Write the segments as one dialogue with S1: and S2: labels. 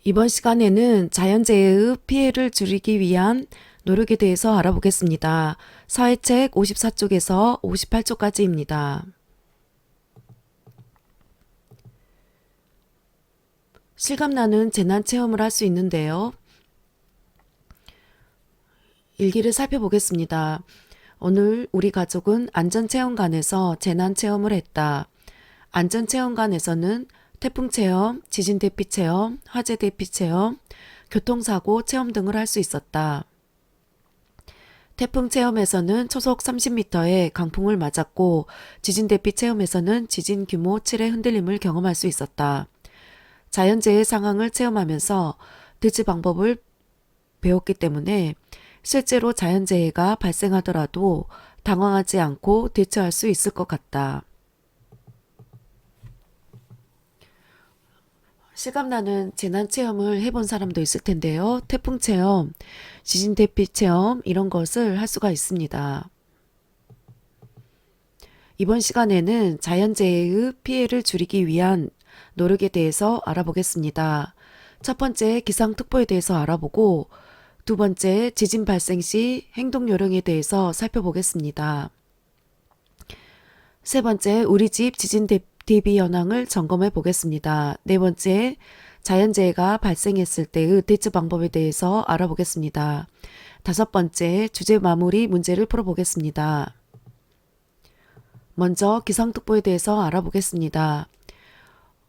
S1: 이번 시간에는 자연재해의 피해를 줄이기 위한 노력에 대해서 알아보겠습니다. 사회책 54쪽에서 58쪽까지입니다. 실감나는 재난체험을 할 수 있는데요. 일기를 살펴보겠습니다. 오늘 우리 가족은 안전체험관에서 재난체험을 했다. 안전체험관에서는 태풍체험, 지진대피체험, 화재대피체험, 교통사고 체험 등을 할 수 있었다. 태풍 체험에서는 초속 30m의 강풍을 맞았고 지진대피 체험에서는 지진 규모 7의 흔들림을 경험할 수 있었다. 자연재해 상황을 체험하면서 대처 방법을 배웠기 때문에 실제로 자연재해가 발생하더라도 당황하지 않고 대처할 수 있을 것 같다. 실감나는 재난체험을 해본 사람도 있을 텐데요. 태풍체험, 지진대피체험 이런 것을 할 수가 있습니다. 이번 시간에는 자연재해의 피해를 줄이기 위한 노력에 대해서 알아보겠습니다. 첫 번째 기상특보에 대해서 알아보고 두 번째 지진 발생 시 행동요령에 대해서 살펴보겠습니다. 세 번째 우리 집 지진 대비 현황을 점검해 보겠습니다. 네 번째 자연재해가 발생했을 때의 대처 방법에 대해서 알아보겠습니다. 다섯 번째 주제 마무리 문제를 풀어보겠습니다. 먼저 기상특보에 대해서 알아보겠습니다.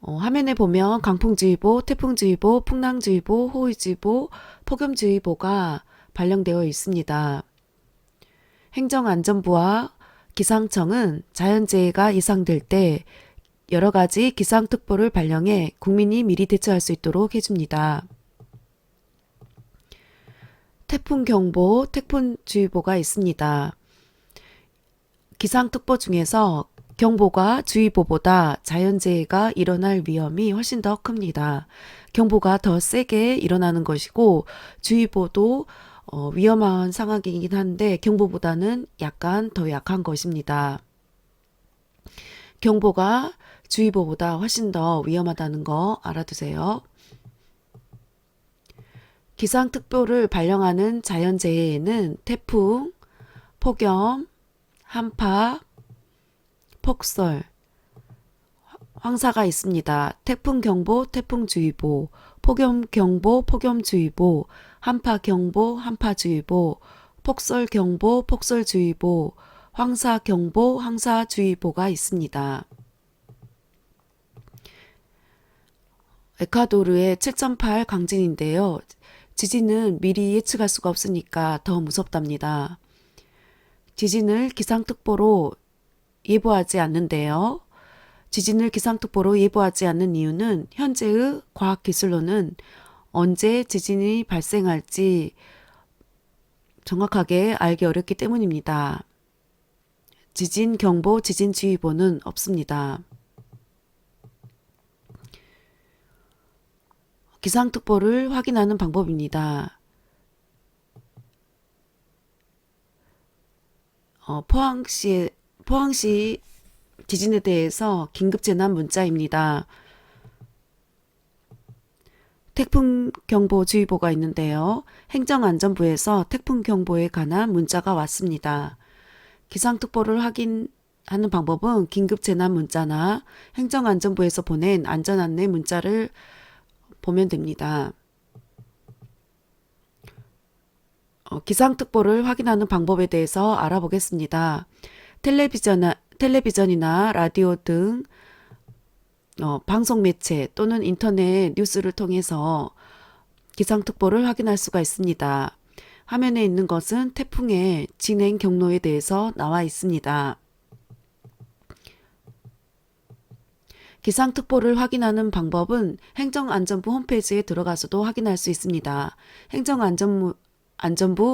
S1: 화면에 보면 강풍주의보, 태풍주의보, 풍랑주의보, 호우주의보, 폭염주의보가 발령되어 있습니다. 행정안전부와 기상청은 자연재해가 예상될 때 여러 가지 기상특보를 발령해 국민이 미리 대처할 수 있도록 해줍니다. 태풍경보, 태풍주의보가 있습니다. 기상특보 중에서 경보가 주의보보다 자연재해가 일어날 위험이 훨씬 더 큽니다. 경보가 더 세게 일어나는 것이고 주의보도 위험한 상황이긴 한데 경보보다는 약간 더 약한 것입니다. 경보가 주의보보다 훨씬 더 위험하다는 거 알아두세요. 기상특보를 발령하는 자연재해에는 태풍, 폭염, 한파, 폭설, 황사가 있습니다. 태풍경보, 태풍주의보, 폭염경보, 폭염주의보, 한파경보, 한파주의보, 폭설경보, 폭설주의보, 황사경보, 황사주의보가 있습니다. 에콰도르의 7.8 강진인데요. 지진은 미리 예측할 수가 없으니까 더 무섭답니다. 지진을 기상특보로 예보하지 않는데요. 지진을 기상특보로 예보하지 않는 이유는 현재의 과학기술로는 언제 지진이 발생할지 정확하게 알기 어렵기 때문입니다. 지진경보, 지진주의보는 없습니다. 기상특보를 확인하는 방법입니다. 포항시 지진에 대해서 긴급재난 문자입니다. 태풍경보주의보가 있는데요. 행정안전부에서 태풍경보에 관한 문자가 왔습니다. 기상특보를 확인하는 방법은 긴급재난 문자나 행정안전부에서 보낸 안전안내 문자를 보면 됩니다. 기상특보를 확인하는 방법에 대해서 알아보겠습니다. 텔레비전이나 라디오 등 방송 매체 또는 인터넷 뉴스를 통해서 기상특보를 확인할 수가 있습니다. 화면에 있는 것은 태풍의 진행 경로에 대해서 나와 있습니다. 기상특보를 확인하는 방법은 행정안전부 홈페이지에 들어가서도 확인할 수 있습니다. 행정안전부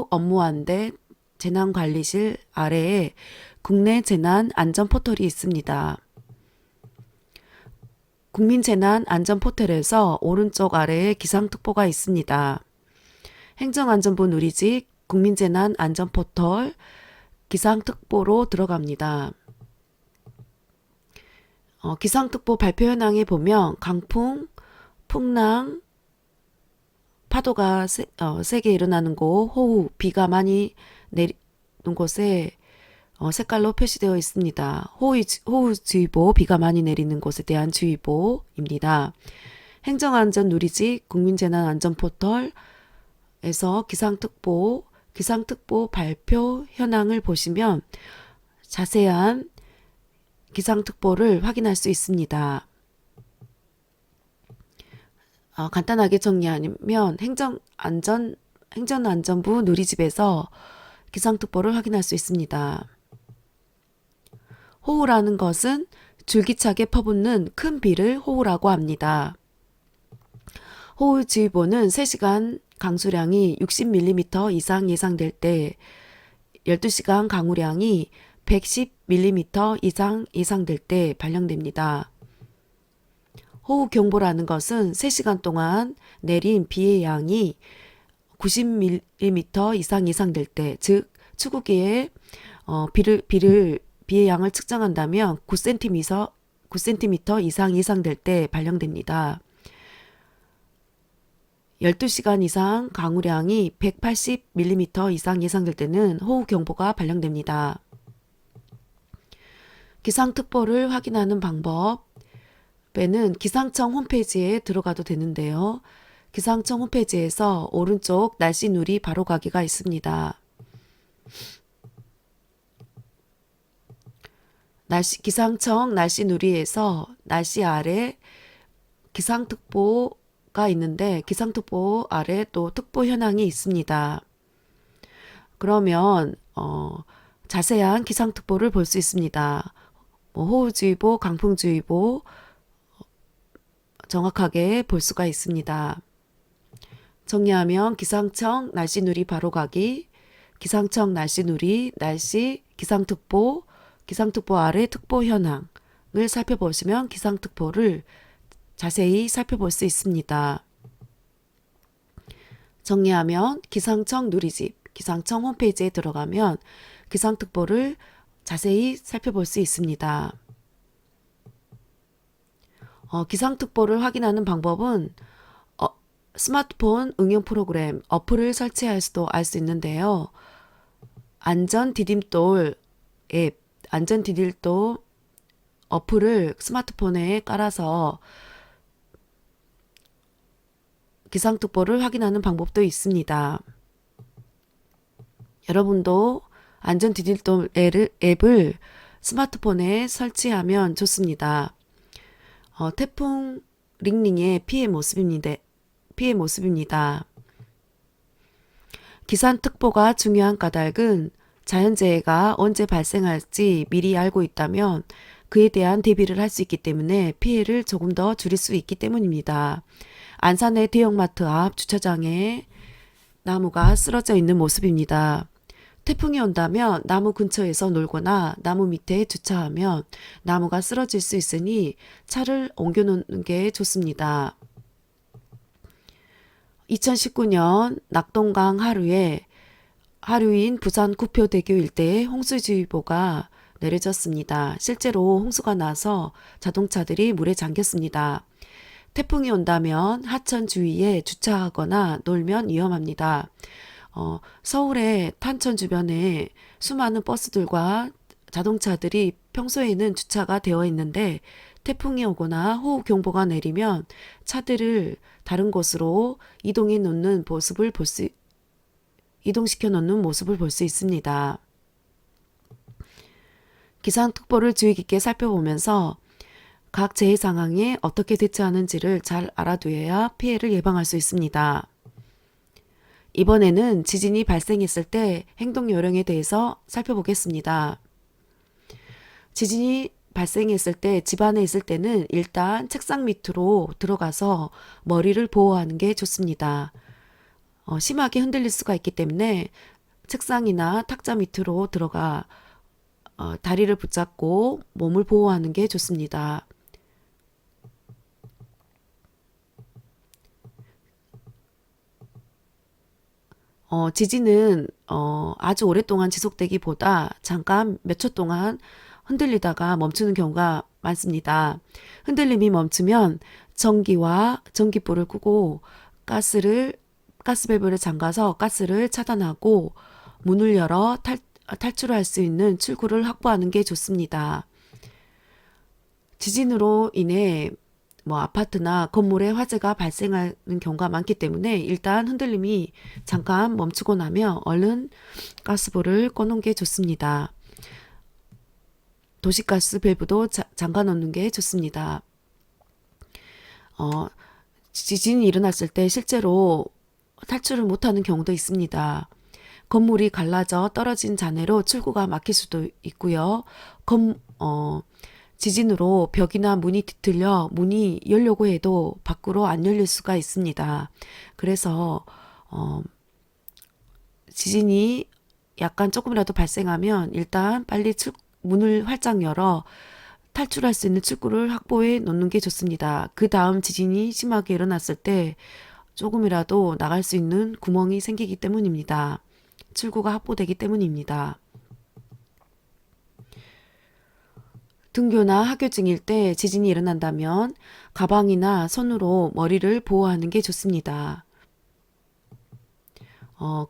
S1: 업무안대 재난관리실 아래에 국내 재난안전포털이 있습니다. 국민재난안전포털에서 오른쪽 아래에 기상특보가 있습니다. 행정안전부 누리집 국민재난안전포털 기상특보로 들어갑니다. 기상특보 발표 현황에 보면 강풍, 풍랑, 파도가 세게 일어나는 곳, 호우, 비가 많이 내리는 곳에 색깔로 표시되어 있습니다. 호우주의보, 비가 많이 내리는 곳에 대한 주의보입니다. 행정안전 누리집 국민재난안전포털에서 기상특보 발표 현황을 보시면 자세한 기상특보를 확인할 수 있습니다. 간단하게 정리하면 행정안전부 누리집에서 기상특보를 확인할 수 있습니다. 호우라는 것은 줄기차게 퍼붓는 큰 비를 호우라고 합니다. 호우주의보는 3시간 강수량이 60mm 이상 예상될 때 12시간 강우량이 110mm 이상 예상될 때 발령됩니다. 호우경보라는 것은 3시간 동안 내린 비의 양이 90mm 이상 예상될 때, 즉 추구기에 비의 양을 측정한다면 9cm 이상 예상될 때 발령됩니다. 12시간 이상 강우량이 180mm 이상 예상될 때는 호우경보가 발령됩니다. 기상특보를 확인하는 방법에는 기상청 홈페이지에 들어가도 되는데요. 기상청 홈페이지에서 오른쪽 날씨 누리 바로가기가 있습니다. 기상청 날씨 누리에서 날씨 아래 기상특보가 있는데 기상특보 아래 또 특보 현황이 있습니다. 그러면 자세한 기상특보를 볼 수 있습니다. 호우주의보, 강풍주의보 정확하게 볼 수가 있습니다. 정리하면 기상청 날씨 누리 바로가기, 기상청 날씨 누리, 날씨, 기상특보, 기상특보 아래 특보 현황을 살펴보시면 기상특보를 자세히 살펴볼 수 있습니다. 정리하면 기상청 누리집, 기상청 홈페이지에 들어가면 기상특보를 자세히 살펴볼 수 있습니다. 기상특보를 확인하는 방법은 스마트폰 응용 프로그램, 어플을 설치해서도 알 수 있는데요. 안전디딤돌 앱, 안전디딤돌 어플을 스마트폰에 깔아서 기상특보를 확인하는 방법도 있습니다. 여러분도 안전디딤돌 앱을 스마트폰에 설치하면 좋습니다. 태풍 링링의 피해 모습입니다. 기상특보가 중요한 까닭은 자연재해가 언제 발생할지 미리 알고 있다면 그에 대한 대비를 할 수 있기 때문에 피해를 조금 더 줄일 수 있기 때문입니다. 안산의 대형마트 앞 주차장에 나무가 쓰러져 있는 모습입니다. 태풍이 온다면 나무 근처에서 놀거나 나무 밑에 주차하면 나무가 쓰러질 수 있으니 차를 옮겨놓는 게 좋습니다. 2019년 낙동강 하류인 부산 구표대교 일대에 홍수주의보가 내려졌습니다. 실제로 홍수가 나서 자동차들이 물에 잠겼습니다. 태풍이 온다면 하천 주위에 주차하거나 놀면 위험합니다. 서울의 탄천 주변에 수많은 버스들과 자동차들이 평소에는 주차가 되어 있는데 태풍이 오거나 호우 경보가 내리면 차들을 다른 곳으로 이동시켜 놓는 모습을 볼 수 있습니다. 기상특보를 주의 깊게 살펴보면서 각 재해 상황에 어떻게 대처하는지를 잘 알아두어야 피해를 예방할 수 있습니다. 이번에는 지진이 발생했을 때 행동 요령에 대해서 살펴보겠습니다. 지진이 발생했을 때 집 안에 있을 때는 일단 책상 밑으로 들어가서 머리를 보호하는 게 좋습니다. 심하게 흔들릴 수가 있기 때문에 책상이나 탁자 밑으로 들어가 다리를 붙잡고 몸을 보호하는 게 좋습니다. 지진은 아주 오랫동안 지속되기보다 잠깐 몇 초 동안 흔들리다가 멈추는 경우가 많습니다. 흔들림이 멈추면 전기와 전기불을 끄고 가스를 가스 밸브를 잠가서 가스를 차단하고 문을 열어 탈출할 수 있는 출구를 확보하는 게 좋습니다. 지진으로 인해 아파트나 건물에 화재가 발생하는 경우가 많기 때문에 일단 흔들림이 잠깐 멈추고 나면 얼른 가스불을 꺼놓은 게 좋습니다. 도시가스 밸브도 잠가 놓는 게 좋습니다. 지진이 일어났을 때 실제로 탈출을 못하는 경우도 있습니다. 건물이 갈라져 떨어진 잔해로 출구가 막힐 수도 있고요. 지진으로 벽이나 문이 뒤틀려 문이 열려고 해도 밖으로 안 열릴 수가 있습니다. 그래서 지진이 약간 조금이라도 발생하면 일단 빨리 문을 활짝 열어 탈출할 수 있는 출구를 확보해 놓는 게 좋습니다. 그 다음 지진이 심하게 일어났을 때 조금이라도 나갈 수 있는 구멍이 생기기 때문입니다. 출구가 확보되기 때문입니다. 등교나 학교 중일 때 지진이 일어난다면 가방이나 손으로 머리를 보호하는 게 좋습니다.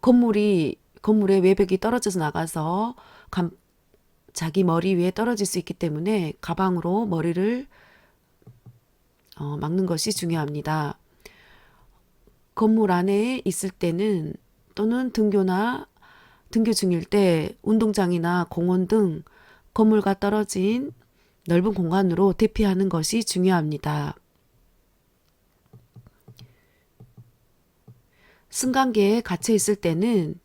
S1: 건물의 외벽이 떨어져서 나가서 자기 머리 위에 떨어질 수 있기 때문에 가방으로 머리를 막는 것이 중요합니다. 건물 안에 있을 때는 또는 등교 중일 때 운동장이나 공원 등 건물과 떨어진 넓은 공간으로 대피하는 것이 중요합니다. 승강기에 갇혀 있을 때는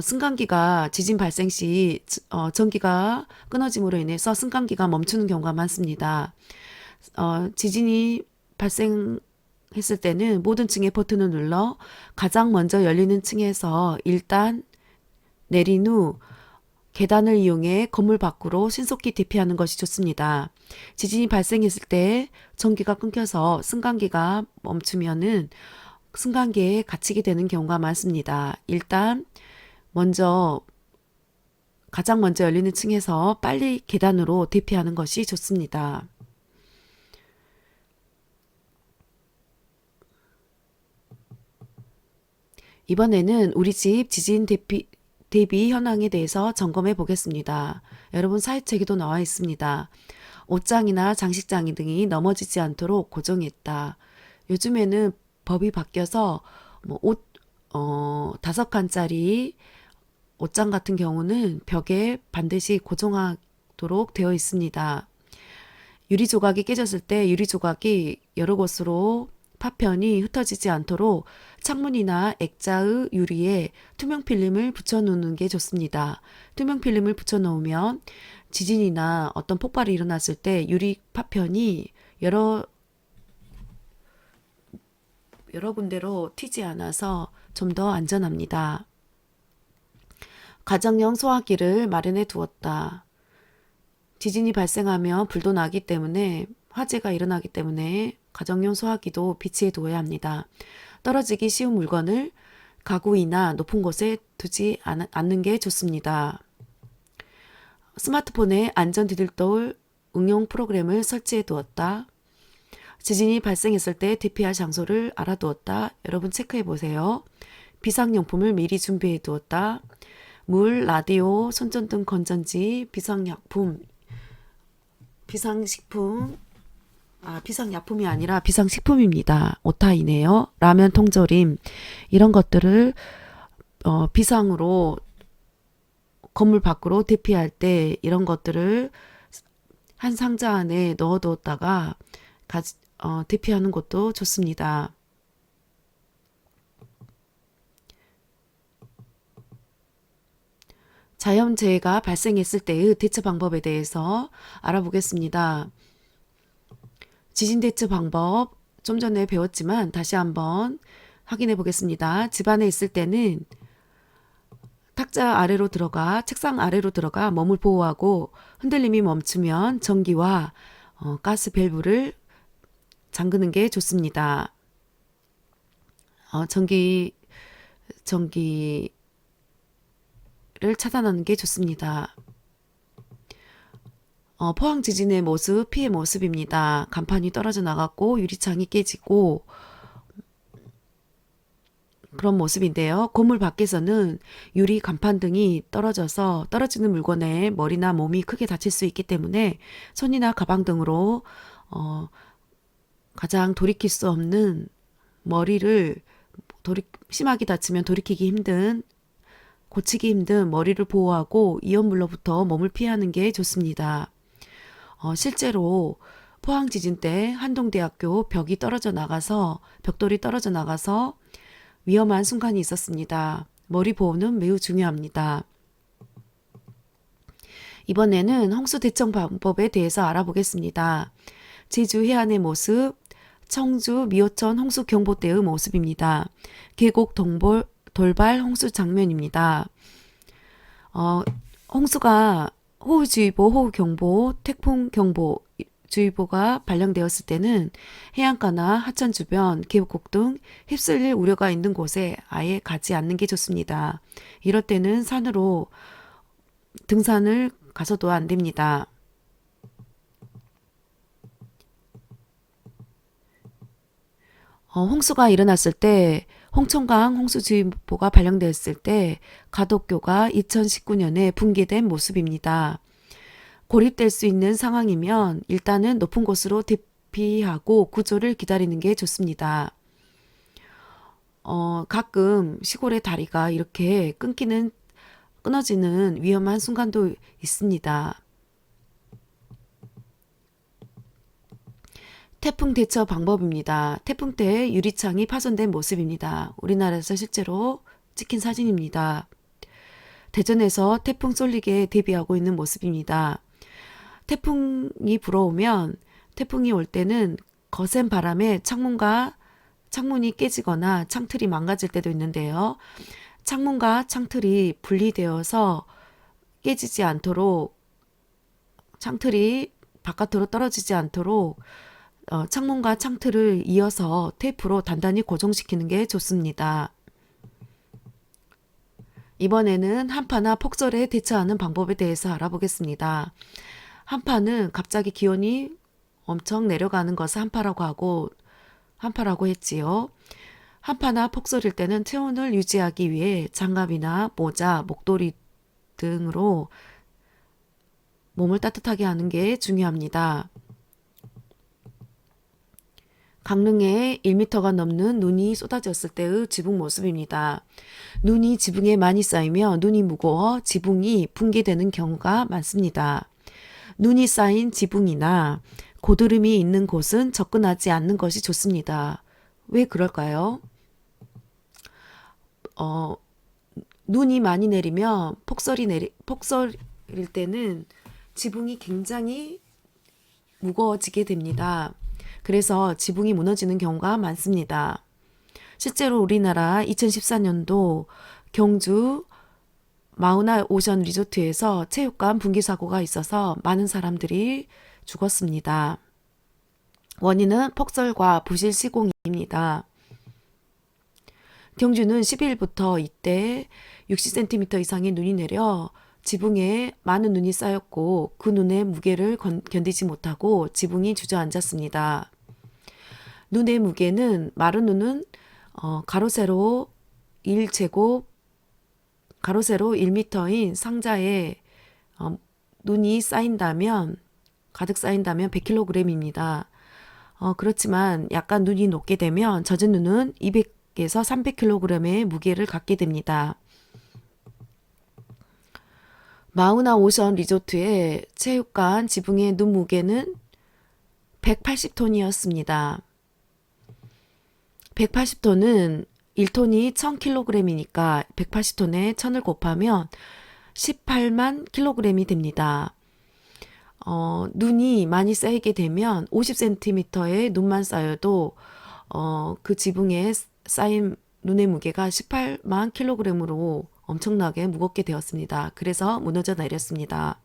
S1: 승강기가 지진 발생 시 전기가 끊어짐으로 인해서 승강기가 멈추는 경우가 많습니다. 지진이 발생했을 때는 모든 층의 버튼을 눌러 가장 먼저 열리는 층에서 일단 내린 후 계단을 이용해 건물 밖으로 신속히 대피하는 것이 좋습니다. 지진이 발생했을 때 전기가 끊겨서 승강기가 멈추면은 승강기에 갇히게 되는 경우가 많습니다. 일단 가장 먼저 열리는 층에서 빨리 계단으로 대피하는 것이 좋습니다. 이번에는 우리 집 지진 대비 현황에 대해서 점검해 보겠습니다. 여러분 사회책에도 나와 있습니다. 옷장이나 장식장 등이 넘어지지 않도록 고정했다. 요즘에는 법이 바뀌어서 옷 5칸짜리 옷장 같은 경우는 벽에 반드시 고정하도록 되어 있습니다. 유리 조각이 깨졌을 때 유리 조각이 여러 곳으로 파편이 흩어지지 않도록 창문이나 액자의 유리에 투명 필름을 붙여 놓는 게 좋습니다. 투명 필름을 붙여 놓으면 지진이나 어떤 폭발이 일어났을 때 유리 파편이 여러 군데로 튀지 않아서 좀 더 안전합니다. 가정용 소화기를 마련해 두었다. 지진이 발생하면 불도 나기 때문에 화재가 일어나기 때문에 가정용 소화기도 비치해 두어야 합니다. 떨어지기 쉬운 물건을 가구이나 높은 곳에 두지 않는 게 좋습니다. 스마트폰에 안전 디딜돌 응용 프로그램을 설치해 두었다. 지진이 발생했을 때 대피할 장소를 알아두었다. 여러분 체크해 보세요. 비상용품을 미리 준비해 두었다. 물, 라디오, 손전등 건전지, 비상약품이 아니라 비상식품입니다. 오타이네요. 라면 통조림 이런 것들을 비상으로 건물 밖으로 대피할 때 이런 것들을 한 상자 안에 넣어두었다가 대피하는 것도 좋습니다. 자연재해가 발생했을 때의 대처 방법에 대해서 알아보겠습니다. 지진 대처 방법 좀 전에 배웠지만 다시 한번 확인해 보겠습니다. 집안에 있을 때는 책상 아래로 들어가 몸을 보호하고 흔들림이 멈추면 전기와 가스 밸브를 잠그는 게 좋습니다. 전기를 차단하는 게 좋습니다. 포항 지진의 피해 모습입니다. 간판이 떨어져 나갔고 유리창이 깨지고 그런 모습인데요. 건물 밖에서는 유리 간판 등이 떨어져서 떨어지는 물건에 머리나 몸이 크게 다칠 수 있기 때문에 손이나 가방 등으로 어, 가장 돌이킬 수 없는 머리를 심하게 다치면 돌이키기 힘든 고치기 힘든 머리를 보호하고 위험물로부터 몸을 피하는 게 좋습니다. 실제로 포항 지진 때 한동대학교 벽돌이 떨어져 나가서 위험한 순간이 있었습니다. 머리 보호는 매우 중요합니다. 이번에는 홍수 대처 방법에 대해서 알아보겠습니다. 제주 해안의 모습, 청주 미호천 홍수 경보 때의 모습입니다. 계곡 돌발 홍수 장면입니다. 홍수가 호우주의보, 호우경보, 태풍경보, 주의보가 발령되었을 때는 해안가나 하천 주변, 계곡 등 휩쓸릴 우려가 있는 곳에 아예 가지 않는 게 좋습니다. 이럴 때는 산으로 등산을 가서도 안 됩니다. 홍수가 일어났을 때 홍천강 홍수주의보가 발령되었을 때 가덕교가 2019년에 붕괴된 모습입니다. 고립될 수 있는 상황이면 일단은 높은 곳으로 대피하고 구조를 기다리는 게 좋습니다. 가끔 시골의 다리가 이렇게 끊어지는 위험한 순간도 있습니다. 태풍 대처 방법입니다. 태풍 때 유리창이 파손된 모습입니다. 우리나라에서 실제로 찍힌 사진입니다. 대전에서 태풍 쏠리게 대비하고 있는 모습입니다. 태풍이 불어오면 태풍이 올 때는 거센 바람에 창문이 깨지거나 창틀이 망가질 때도 있는데요. 창문과 창틀이 분리되어서 깨지지 않도록 창틀이 바깥으로 떨어지지 않도록 창문과 창틀을 이어서 테이프로 단단히 고정시키는 게 좋습니다. 이번에는 한파나 폭설에 대처하는 방법에 대해서 알아보겠습니다. 한파는 갑자기 기온이 엄청 내려가는 것을 한파라고 했지요. 한파나 폭설일 때는 체온을 유지하기 위해 장갑이나 모자, 목도리 등으로 몸을 따뜻하게 하는 게 중요합니다. 강릉에 1m가 넘는 눈이 쏟아졌을 때의 지붕 모습입니다. 눈이 지붕에 많이 쌓이면 눈이 무거워 지붕이 붕괴되는 경우가 많습니다. 눈이 쌓인 지붕이나 고드름이 있는 곳은 접근하지 않는 것이 좋습니다. 왜 그럴까요? 눈이 많이 내리면 폭설일 때는 지붕이 굉장히 무거워지게 됩니다. 그래서 지붕이 무너지는 경우가 많습니다. 실제로 우리나라 2014년도 경주 마우나 오션 리조트에서 체육관 붕괴 사고가 있어서 많은 사람들이 죽었습니다. 원인은 폭설과 부실 시공입니다. 경주는 10일부터 이때 60cm 이상의 눈이 내려 지붕에 많은 눈이 쌓였고 그 눈의 무게를 견디지 못하고 지붕이 주저앉았습니다. 눈의 무게는 마른 눈은 가로 세로 1m인 상자에 눈이 가득 쌓인다면 100kg입니다. 그렇지만 약간 눈이 녹게 되면 젖은 눈은 200에서 300kg의 무게를 갖게 됩니다. 마우나 오션 리조트의 체육관 지붕의 눈 무게는 180톤이었습니다. 180톤은 1톤이 1000kg이니까 180톤에 1000을 곱하면 18만 kg이 됩니다. 눈이 많이 쌓이게 되면 50cm의 눈만 쌓여도 그 지붕에 쌓인 눈의 무게가 18만 kg으로 엄청나게 무겁게 되었습니다. 그래서 무너져 내렸습니다.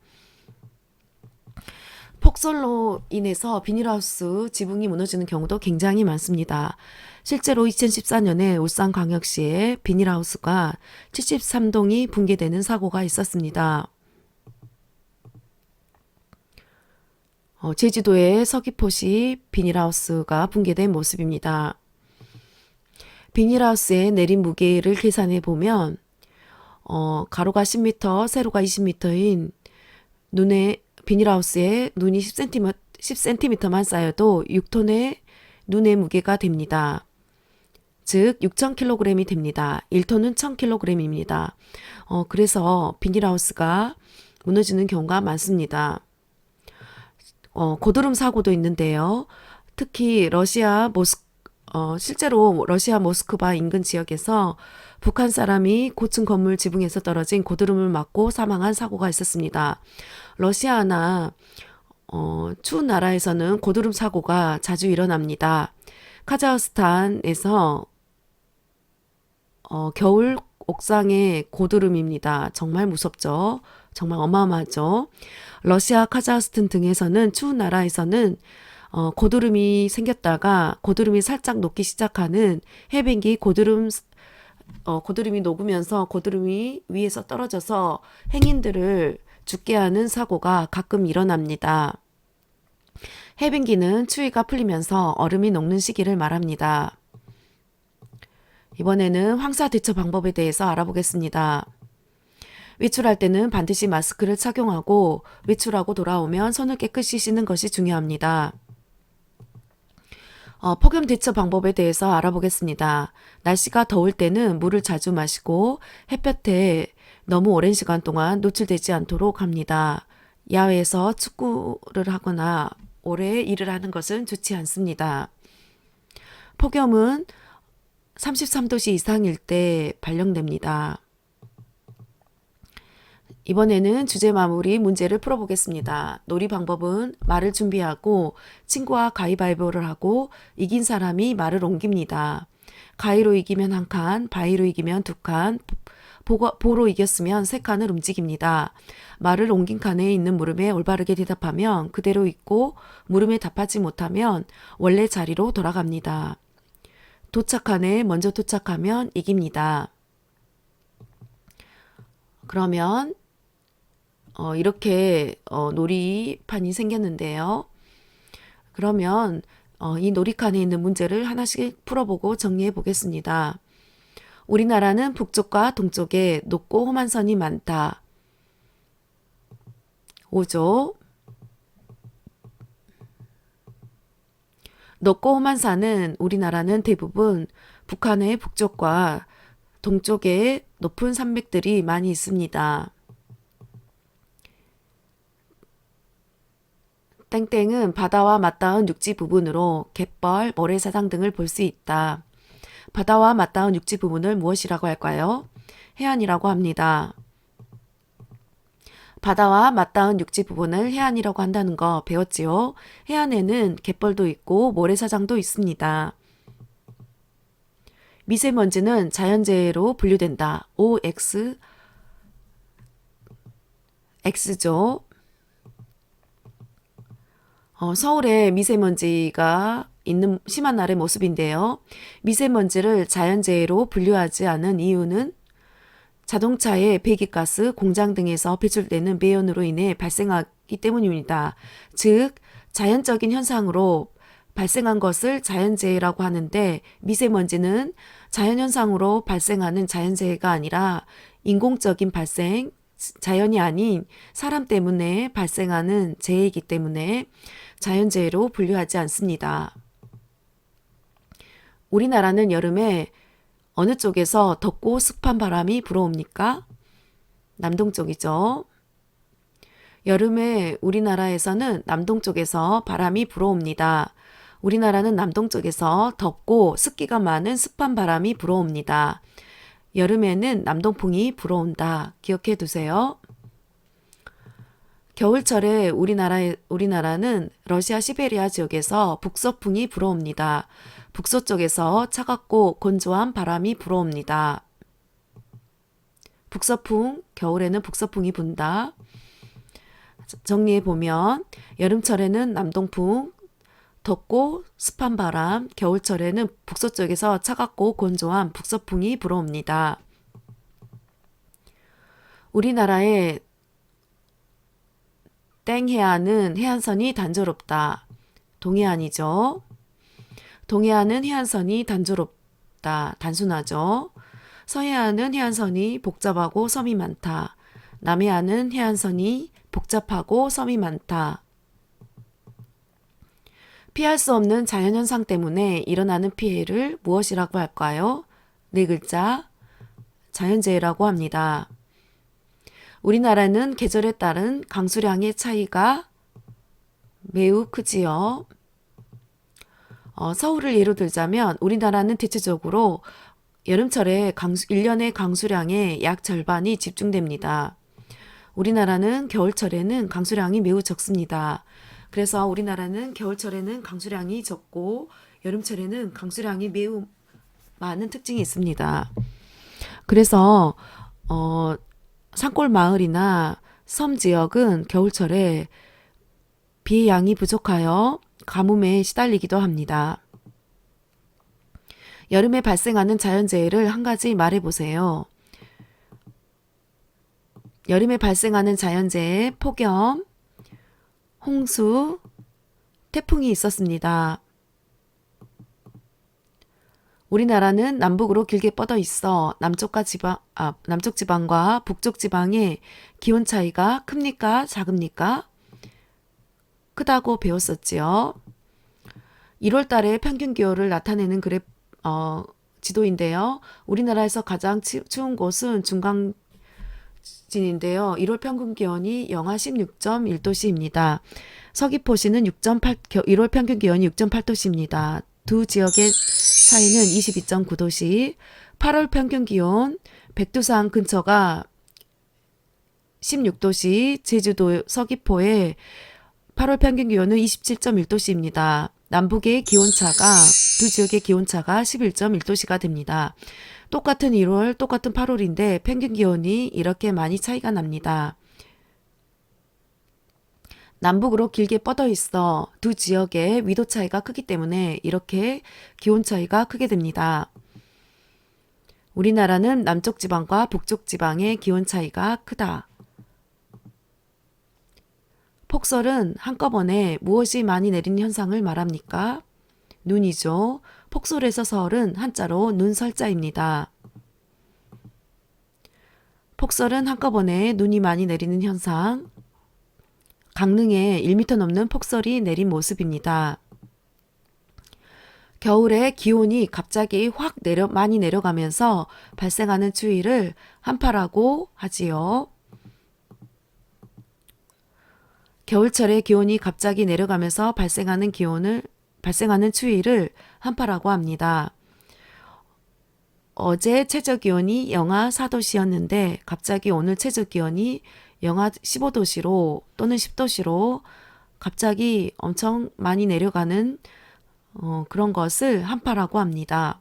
S1: 폭설로 인해서 비닐하우스 지붕이 무너지는 경우도 굉장히 많습니다. 실제로 2014년에 울산광역시에 비닐하우스가 73동이 붕괴되는 사고가 있었습니다. 제주도의 서귀포시 비닐하우스가 붕괴된 모습입니다. 비닐하우스에 내린 무게를 계산해 보면 가로가 10m, 세로가 20m인 비닐하우스에 눈이 10cm만 쌓여도 6톤의 눈의 무게가 됩니다. 즉 6,000kg이 됩니다. 1톤은 1,000kg입니다. 그래서 비닐하우스가 무너지는 경우가 많습니다. 고드름 사고도 있는데요. 특히 실제로 러시아 모스크바 인근 지역에서 북한 사람이 고층 건물 지붕에서 떨어진 고드름을 맞고 사망한 사고가 있었습니다. 러시아나 추운 나라에서는 고드름 사고가 자주 일어납니다. 카자흐스탄에서 겨울 옥상의 고드름입니다. 정말 무섭죠? 정말 어마어마하죠? 러시아, 카자흐스탄 등에서는 추운 나라에서는 고드름이 생겼다가 고드름이 살짝 녹기 시작하는 해변기 고드름이 녹으면서 고드름이 위에서 떨어져서 행인들을 죽게 하는 사고가 가끔 일어납니다. 해변기는 추위가 풀리면서 얼음이 녹는 시기를 말합니다. 이번에는 황사 대처 방법에 대해서 알아보겠습니다. 외출할 때는 반드시 마스크를 착용하고 외출하고 돌아오면 손을 깨끗이 씻는 것이 중요합니다. 폭염 대처 방법에 대해서 알아보겠습니다. 날씨가 더울 때는 물을 자주 마시고 햇볕에 너무 오랜 시간 동안 노출되지 않도록 합니다. 야외에서 축구를 하거나 오래 일을 하는 것은 좋지 않습니다. 폭염은 33도씨 이상일 때 발령됩니다. 이번에는 주제 마무리 문제를 풀어보겠습니다. 놀이 방법은 말을 준비하고 친구와 가위바위보를 하고 이긴 사람이 말을 옮깁니다. 가위로 이기면 1칸, 바위로 이기면 2칸, 보로 이겼으면 3칸을 움직입니다. 말을 옮긴 칸에 있는 물음에 올바르게 대답하면 그대로 있고 물음에 답하지 못하면 원래 자리로 돌아갑니다. 도착칸에 먼저 도착하면 이깁니다. 그러면 이렇게 놀이판이 생겼는데요. 그러면 이 놀이칸에 있는 문제를 하나씩 풀어보고 정리해 보겠습니다. 우리나라는 북쪽과 동쪽에 높고 험한 산이 많다. 5조. 높고 험한 산은 우리나라는 대부분 북한의 북쪽과 동쪽에 높은 산맥들이 많이 있습니다. 땡땡은 바다와 맞닿은 육지 부분으로 갯벌, 모래사장 등을 볼 수 있다. 바다와 맞닿은 육지 부분을 무엇이라고 할까요? 해안이라고 합니다. 바다와 맞닿은 육지 부분을 해안이라고 한다는 거 배웠지요? 해안에는 갯벌도 있고 모래사장도 있습니다. 미세먼지는 자연재해로 분류된다. OX, X죠. 서울에 미세먼지가 있는 심한 날의 모습인데요. 미세먼지를 자연재해로 분류하지 않은 이유는 자동차의 배기가스, 공장 등에서 배출되는 매연으로 인해 발생하기 때문입니다. 즉, 자연적인 현상으로 발생한 것을 자연재해라고 하는데 미세먼지는 자연현상으로 발생하는 자연재해가 아니라 인공적인 발생, 자연이 아닌 사람 때문에 발생하는 재해이기 때문에 자연재해로 분류하지 않습니다. 우리나라는 여름에 어느 쪽에서 덥고 습한 바람이 불어옵니까? 남동쪽이죠. 여름에 우리나라에서는 남동쪽에서 바람이 불어옵니다. 우리나라는 남동쪽에서 덥고 습기가 많은 습한 바람이 불어옵니다. 여름에는 남동풍이 불어온다. 기억해 두세요. 겨울철에 우리나라는 러시아 시베리아 지역에서 북서풍이 불어옵니다. 북서쪽에서 차갑고 건조한 바람이 불어옵니다. 북서풍, 겨울에는 북서풍이 분다. 정리해보면 여름철에는 남동풍, 덥고 습한 바람, 겨울철에는 북서쪽에서 차갑고 건조한 북서풍이 불어옵니다. 우리나라의 땡해안은 해안선이 단조롭다. 동해안이죠. 동해안은 해안선이 없다. 단순하죠. 서해안은 해안선이 복잡하고 섬이 많다. 남해안은 해안선이 복잡하고 섬이 많다. 피할 수 없는 자연현상 때문에 일어나는 피해를 무엇이라고 할까요? 네 글자, 자연재해라고 합니다. 우리나라는 계절에 따른 강수량의 차이가 매우 크지요. 서울을 예로 들자면 우리나라는 대체적으로 여름철에 1년의 강수량의 약 절반이 집중됩니다. 우리나라는 겨울철에는 강수량이 매우 적습니다. 그래서 우리나라는 겨울철에는 강수량이 적고 여름철에는 강수량이 매우 많은 특징이 있습니다. 그래서 산골 마을이나 섬 지역은 겨울철에 비의 양이 부족하여 가뭄에 시달리기도 합니다. 여름에 발생하는 자연재해를 한 가지 말해보세요. 여름에 발생하는 자연재해, 폭염, 홍수, 태풍이 있었습니다. 우리나라는 남북으로 길게 뻗어 있어 남쪽 지방과 북쪽 지방의 기온 차이가 큽니까? 작습니까? 크다고 배웠었지요. 1월 달에 평균 기온을 나타내는 지도인데요. 우리나라에서 가장 추운 곳은 중강진인데요. 1월 평균 기온이 영하 16.1도씨입니다. 서귀포시는 1월 평균 기온이 6.8도씨입니다. 두 지역의 차이는 22.9도씨. 8월 평균 기온 백두산 근처가 16도씨, 제주도 서귀포의 8월 평균 기온은 27.1도씨입니다. 남북의 기온차가 두 지역의 기온차가 11.1도씨가 됩니다. 똑같은 1월, 똑같은 8월인데 평균 기온이 이렇게 많이 차이가 납니다. 남북으로 길게 뻗어 있어 두 지역의 위도 차이가 크기 때문에 이렇게 기온 차이가 크게 됩니다. 우리나라는 남쪽 지방과 북쪽 지방의 기온 차이가 크다. 폭설은 한꺼번에 무엇이 많이 내리는 현상을 말합니까? 눈이죠. 폭설에서 설은 한자로 눈설자입니다. 폭설은 한꺼번에 눈이 많이 내리는 현상. 강릉에 1m 넘는 폭설이 내린 모습입니다. 겨울에 기온이 갑자기 많이 내려가면서 발생하는 추위를 한파라고 하지요. 겨울철에 기온이 갑자기 내려가면서 발생하는 추위를 한파라고 합니다. 어제 최저 기온이 영하 4도씨였는데 갑자기 오늘 최저 기온이 영하 15도씨로 또는 10도씨로 갑자기 엄청 많이 내려가는 그런 것을 한파라고 합니다.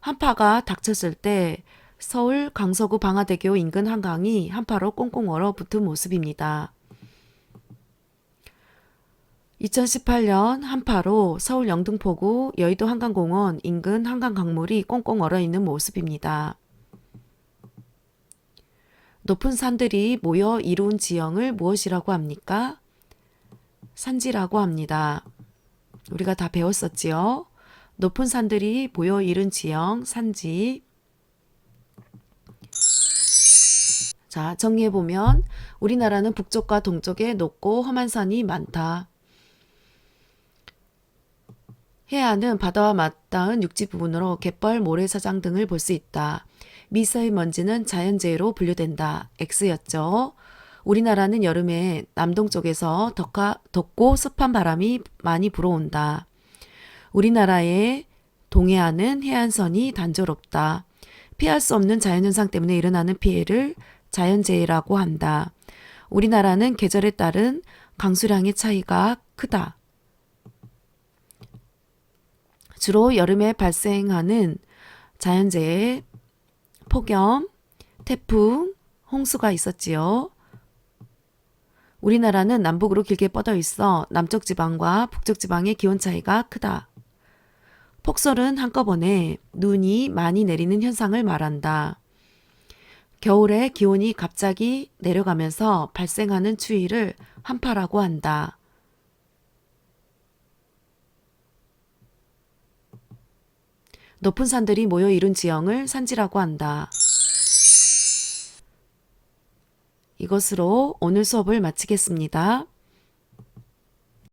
S1: 한파가 닥쳤을 때 서울 강서구 방화대교 인근 한강이 한파로 꽁꽁 얼어붙은 모습입니다. 2018년 한파로 서울 영등포구 여의도 한강공원 인근 한강 강물이 꽁꽁 얼어있는 모습입니다. 높은 산들이 모여 이룬 지형을 무엇이라고 합니까? 산지라고 합니다. 우리가 다 배웠었지요. 높은 산들이 모여 이룬 지형, 산지. 자, 정리해보면 우리나라는 북쪽과 동쪽에 높고 험한 산이 많다. 해안은 바다와 맞닿은 육지 부분으로 갯벌, 모래사장 등을 볼 수 있다. 미세먼지는 자연재해로 분류된다. X였죠. 우리나라는 여름에 남동쪽에서 덥고 습한 바람이 많이 불어온다. 우리나라의 동해안은 해안선이 단조롭다. 피할 수 없는 자연현상 때문에 일어나는 피해를 자연재해라고 한다. 우리나라는 계절에 따른 강수량의 차이가 크다. 주로 여름에 발생하는 자연재해, 폭염, 태풍, 홍수가 있었지요. 우리나라는 남북으로 길게 뻗어 있어 남쪽 지방과 북쪽 지방의 기온 차이가 크다. 폭설은 한꺼번에 눈이 많이 내리는 현상을 말한다. 겨울에 기온이 갑자기 내려가면서 발생하는 추위를 한파라고 한다. 높은 산들이 모여 이룬 지형을 산지라고 한다. 이것으로 오늘 수업을 마치겠습니다.